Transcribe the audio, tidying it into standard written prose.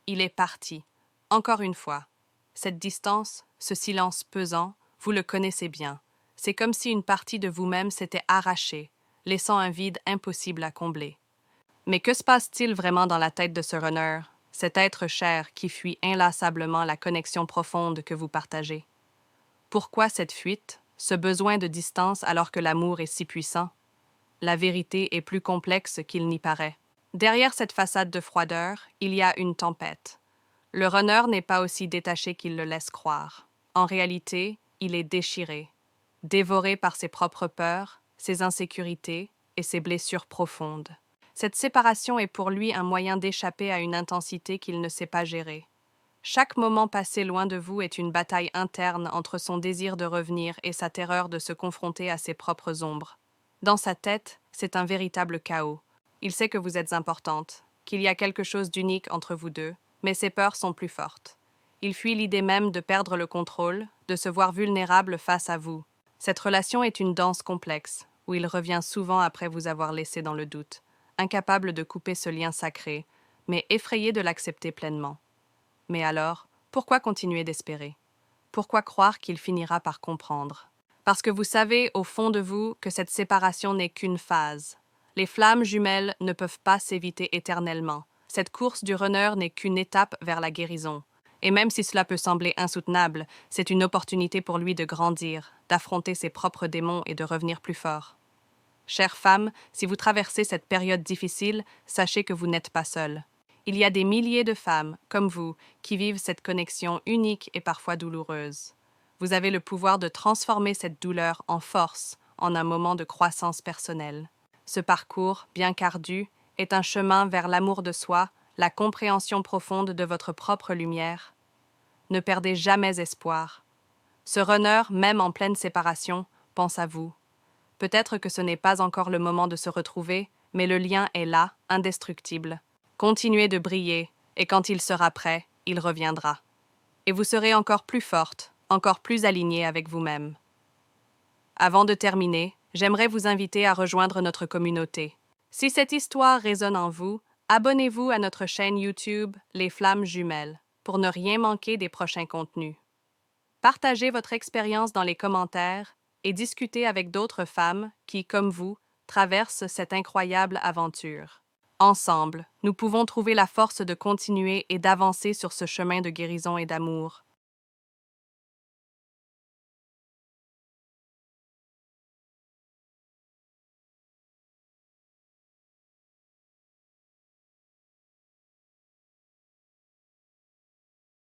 il est parti. Encore une fois. Cette distance, ce silence pesant, vous le connaissez bien. C'est comme si une partie de vous-même s'était arrachée, laissant un vide impossible à combler. Mais que se passe-t-il vraiment dans la tête de ce runner, cet être cher qui fuit inlassablement la connexion profonde que vous partagez? Pourquoi cette fuite, ce besoin de distance alors que l'amour est si puissant? La vérité est plus complexe qu'il n'y paraît. Derrière cette façade de froideur, il y a une tempête. Le runner n'est pas aussi détaché qu'il le laisse croire. En réalité, il est déchiré, dévoré par ses propres peurs, ses insécurités et ses blessures profondes. Cette séparation est pour lui un moyen d'échapper à une intensité qu'il ne sait pas gérer. Chaque moment passé loin de vous est une bataille interne entre son désir de revenir et sa terreur de se confronter à ses propres ombres. Dans sa tête, c'est un véritable chaos. Il sait que vous êtes importante, qu'il y a quelque chose d'unique entre vous deux, mais ses peurs sont plus fortes. Il fuit l'idée même de perdre le contrôle, de se voir vulnérable face à vous. Cette relation est une danse complexe, où il revient souvent après vous avoir laissé dans le doute, incapable de couper ce lien sacré, mais effrayé de l'accepter pleinement. Mais alors, pourquoi continuer d'espérer? Pourquoi croire qu'il finira par comprendre? Parce que vous savez au fond de vous que cette séparation n'est qu'une phase. Les flammes jumelles ne peuvent pas s'éviter éternellement. Cette course du runner n'est qu'une étape vers la guérison. Et même si cela peut sembler insoutenable, c'est une opportunité pour lui de grandir, d'affronter ses propres démons et de revenir plus fort. Chère femme, si vous traversez cette période difficile, sachez que vous n'êtes pas seule. Il y a des milliers de femmes, comme vous, qui vivent cette connexion unique et parfois douloureuse. Vous avez le pouvoir de transformer cette douleur en force, en un moment de croissance personnelle. Ce parcours, bien qu'ardu, est un chemin vers l'amour de soi, la compréhension profonde de votre propre lumière. Ne perdez jamais espoir. Ce runner, même en pleine séparation, pense à vous. Peut-être que ce n'est pas encore le moment de se retrouver, mais le lien est là, indestructible. Continuez de briller, et quand il sera prêt, il reviendra. Et vous serez encore plus forte, encore plus alignée avec vous-même. Avant de terminer, j'aimerais vous inviter à rejoindre notre communauté. Si cette histoire résonne en vous, abonnez-vous à notre chaîne YouTube Les Flammes Jumelles pour ne rien manquer des prochains contenus. Partagez votre expérience dans les commentaires et discutez avec d'autres femmes qui, comme vous, traversent cette incroyable aventure. Ensemble, nous pouvons trouver la force de continuer et d'avancer sur ce chemin de guérison et d'amour.